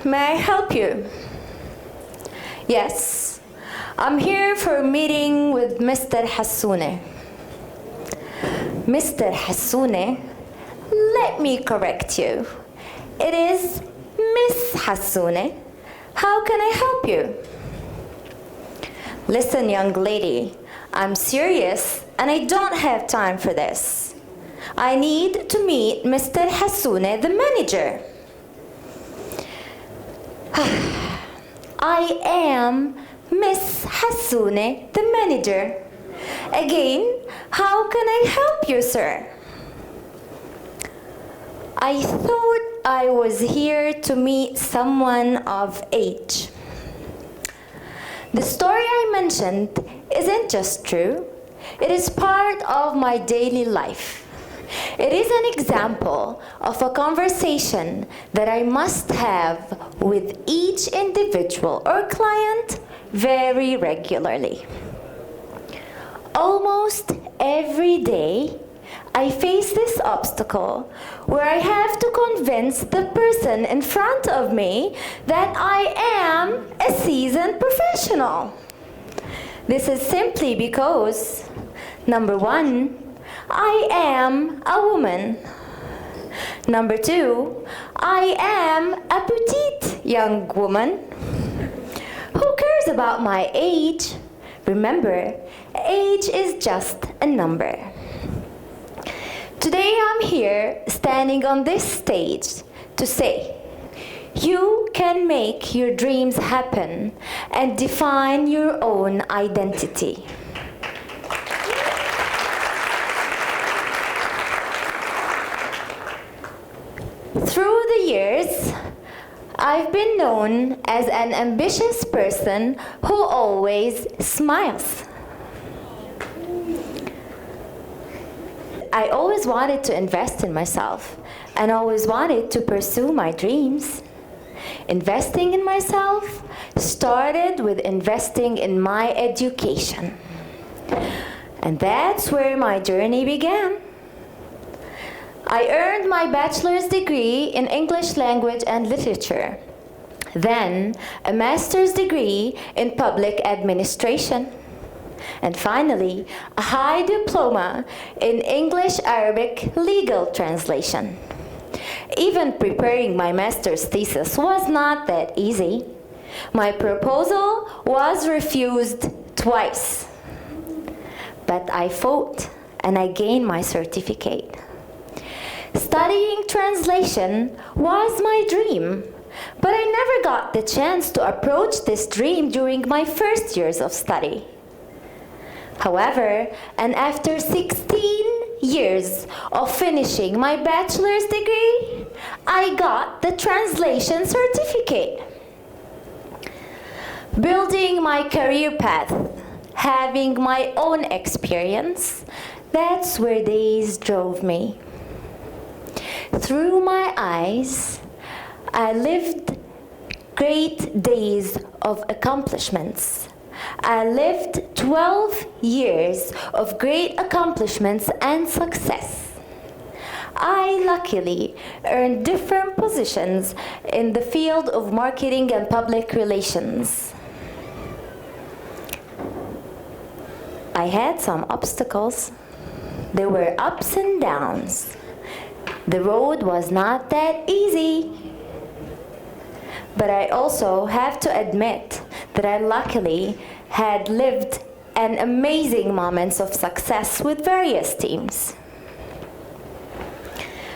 may I help you? Yes, I'm here for a meeting with Mr. Hassouneh. Mr. Hassouneh, let me correct you. It is Miss Hassouneh. How can I help you? Listen, young lady, I'm serious and I don't have time for this. I need to meet Mr. Hassouneh, the manager. I am Miss Hassouneh, the manager. Again, how can I help you, sir? I thought I was here to meet someone of age. The story I mentioned isn't just true. It is part of my daily life. It is an example of a conversation that I must have with each individual or client very regularly. Almost every day, I face this obstacle where I have to convince the person in front of me that I am a seasoned professional. This is simply because, number one, I am a woman. Number two, I am a petite young woman. Who cares about my age? Remember, age is just a number. Today I'm here standing on this stage to say, you can make your dreams happen and define your own identity. Through the years, I've been known as an ambitious person who always smiles. I always wanted to invest in myself and always wanted to pursue my dreams. Investing in myself started with investing in my education. And that's where my journey began. I earned my bachelor's degree in English language and literature, then a master's degree in public administration, and finally a high diploma in English-Arabic legal translation. Even preparing my master's thesis was not that easy. My proposal was refused twice, but I fought and I gained my certificate. Studying translation was my dream, but I never got the chance to approach this dream during my first years of study. However, and after 16 years of finishing my bachelor's degree, I got the translation certificate. Building my career path, having my own experience, that's where days drove me. Through my eyes, I lived great days of accomplishments. I lived 12 years of great accomplishments and success. I luckily earned different positions in the field of marketing and public relations. I had some obstacles. There were ups and downs. The road was not that easy. But I also have to admit that I luckily had lived an amazing moments of success with various teams.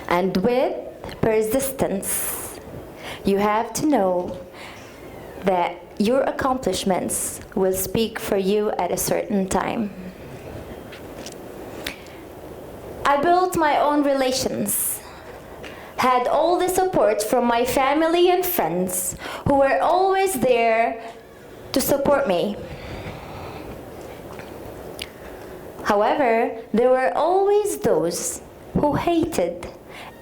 And with persistence, you have to know that your accomplishments will speak for you at a certain time. I built my own relations, had all the support from my family and friends who were always there to support me. However, there were always those who hated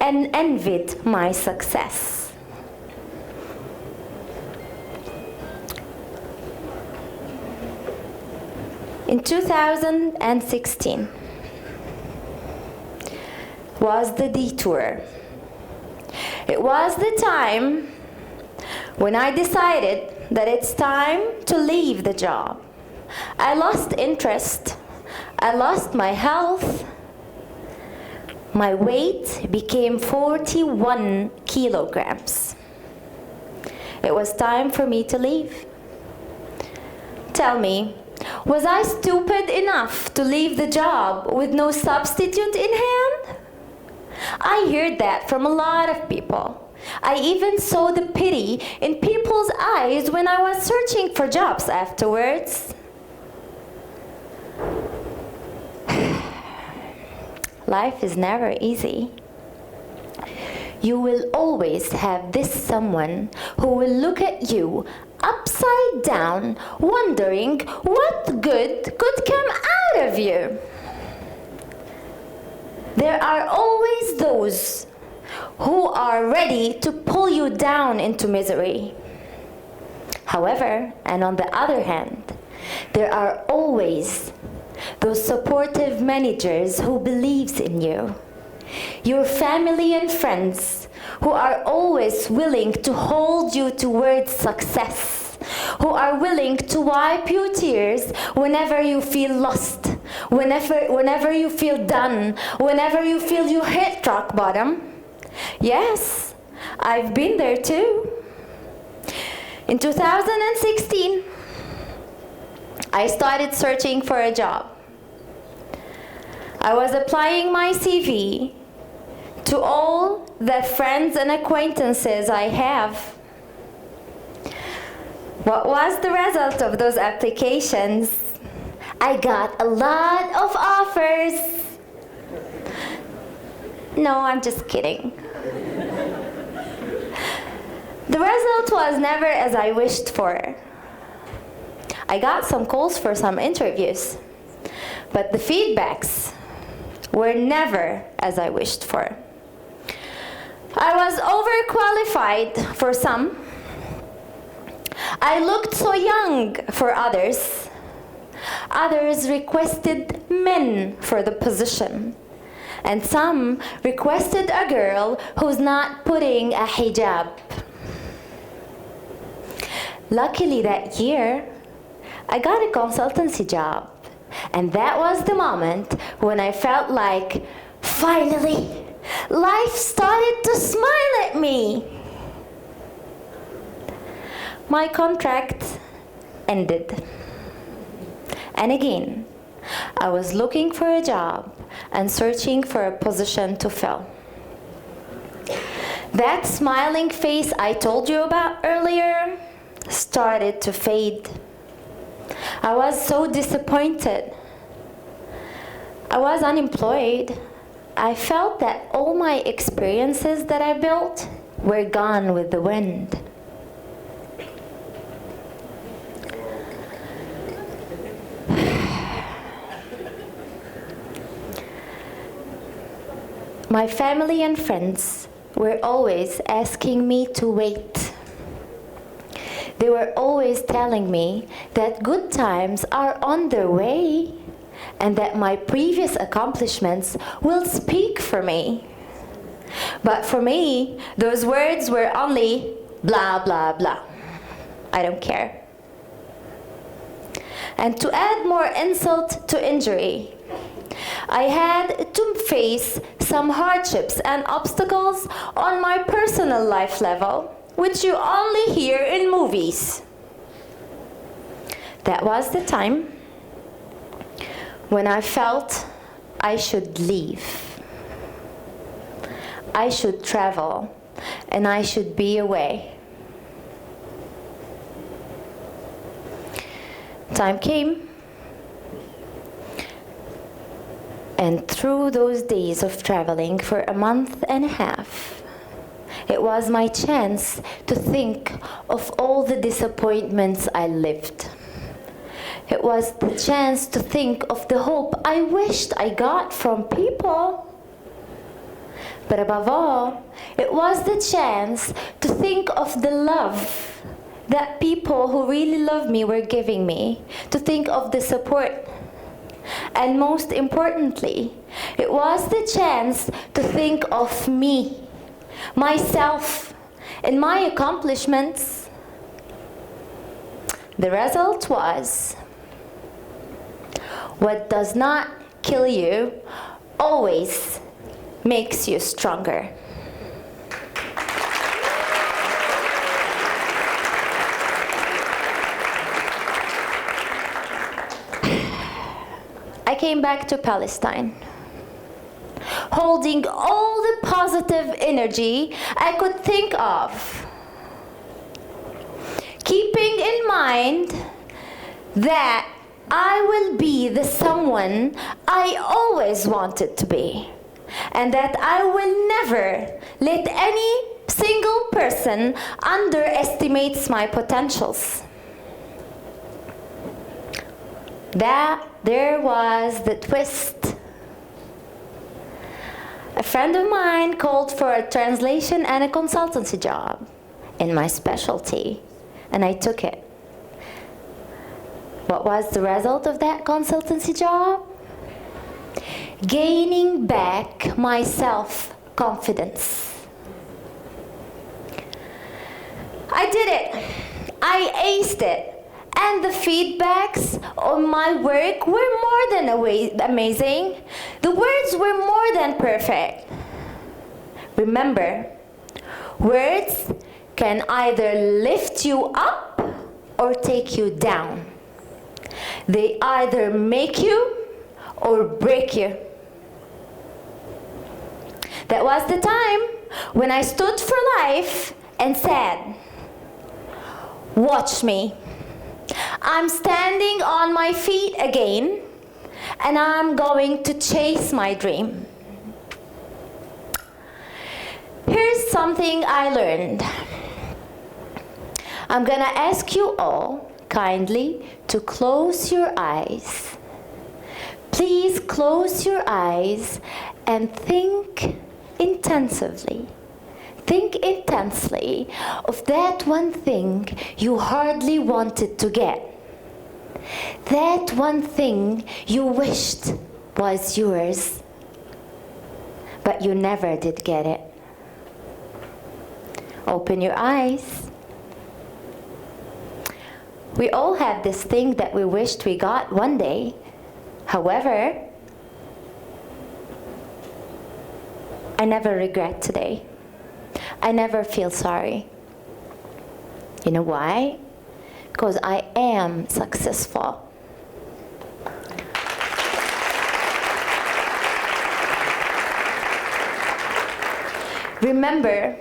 and envied my success. In 2016 was the detour. It was the time When I decided that it's time to leave the job, I lost interest. I lost my health. My weight became 41 kilograms. It was time for me to leave. Tell me, was I stupid enough to leave the job with no substitute in hand? I heard that from a lot of people. I even saw the pity in people's eyes when I was searching for jobs afterwards. Life is never easy. You will always have this someone who will look at you upside down, wondering what good could come out of you. There are always those who are ready to pull you down into misery. However, and on the other hand, there are always those supportive managers who believes in you. Your family and friends who are always willing to hold you towards success, who are willing to wipe your tears whenever you feel lost, whenever you feel done, whenever you feel you hit rock bottom. Yes, I've been there too. In 2016, I started searching for a job. I was applying my CV to all the friends and acquaintances I have. What was the result of those applications? I got a lot of offers. No, I'm just kidding. The result was never as I wished for. I got some calls for some interviews, but the feedbacks were never as I wished for. I was overqualified for some. I looked so young for others. Others requested men for the position. And some requested a girl who's not putting a hijab. Luckily that year, I got a consultancy job. And that was the moment when I felt like, finally, life started to smile at me. My contract ended. And again, I was looking for a job and searching for a position to fill. That smiling face I told you about earlier started to fade. I was so disappointed. I was unemployed. I felt that all my experiences that I built were gone with the wind. My family and friends were always asking me to wait. They were always telling me that good times are on their way and that my previous accomplishments will speak for me. But for me, those words were only blah, blah, blah. I don't care. And to add more insult to injury, I had to face some hardships and obstacles on my personal life level, which you only hear in movies. That was the time when I felt I should leave. I should travel, and I should be away. Time came, and through those days of traveling for a month and a half, it was my chance to think of all the disappointments I lived. It was the chance to think of the hope I wished I got from people. But above all, it was the chance to think of the love that people who really love me were giving me, to think of the support. And most importantly, it was the chance to think of me, myself, and my accomplishments. The result was, what does not kill you always makes you stronger. I came back to Palestine, holding all the positive energy I could think of, keeping in mind that I will be the someone I always wanted to be, and that I will never let any single person underestimate my potentials. There was the twist. A friend of mine called for a translation and a consultancy job in my specialty, and I took it. What was the result of that consultancy job? Gaining back my self-confidence. I did it. I aced it. And the feedbacks on my work were more than amazing. The words were more than perfect. Remember, words can either lift you up or take you down. They either make you or break you. That was the time when I stood for life and said, watch me. I'm standing on my feet again, and I'm going to chase my dream. Here's something I learned. I'm gonna ask you all kindly to close your eyes. Please close your eyes and think intensively. Think intensely of that one thing you hardly wanted to get. That one thing you wished was yours, but you never did get it. Open your eyes. We all have this thing that we wished we got one day. However, I never regret today. I never feel sorry. You know why? Because I am successful. Remember,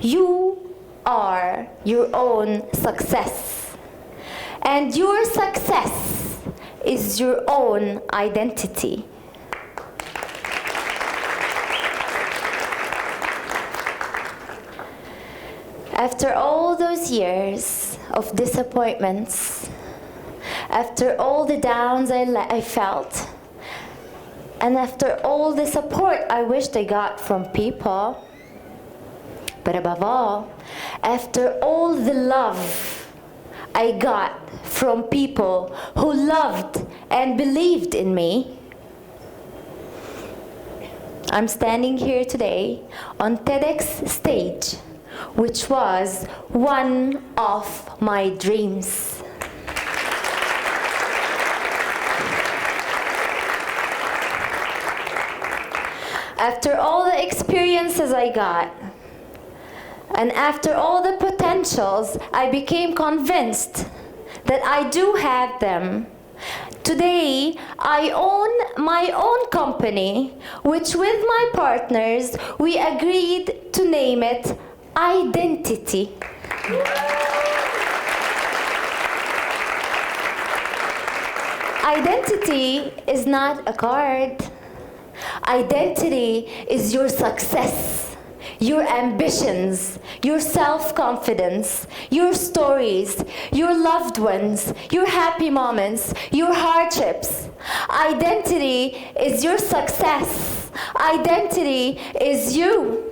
you are your own success. And your success is your own identity. After all those years of disappointments, after all the downs I felt, and after all the support I wished I got from people, but above all, after all the love I got from people who loved and believed in me, I'm standing here today on TEDx stage, which was one of my dreams. After all the experiences I got, and after all the potentials, I became convinced that I do have them. Today, I own my own company, which with my partners, we agreed to name it Identity. Identity is not a card. Identity is your success, your ambitions, your self-confidence, your stories, your loved ones, your happy moments, your hardships. Identity is your success. Identity is you.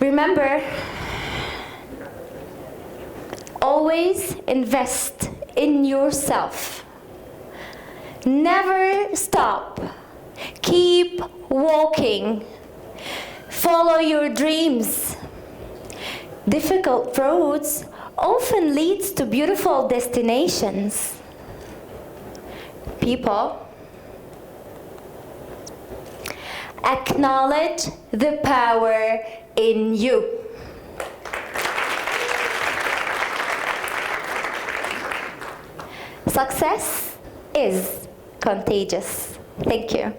Remember, always invest in yourself. Never stop. Keep walking. Follow your dreams. Difficult roads often leads to beautiful destinations. People, acknowledge the power in you. Success is contagious. Thank you.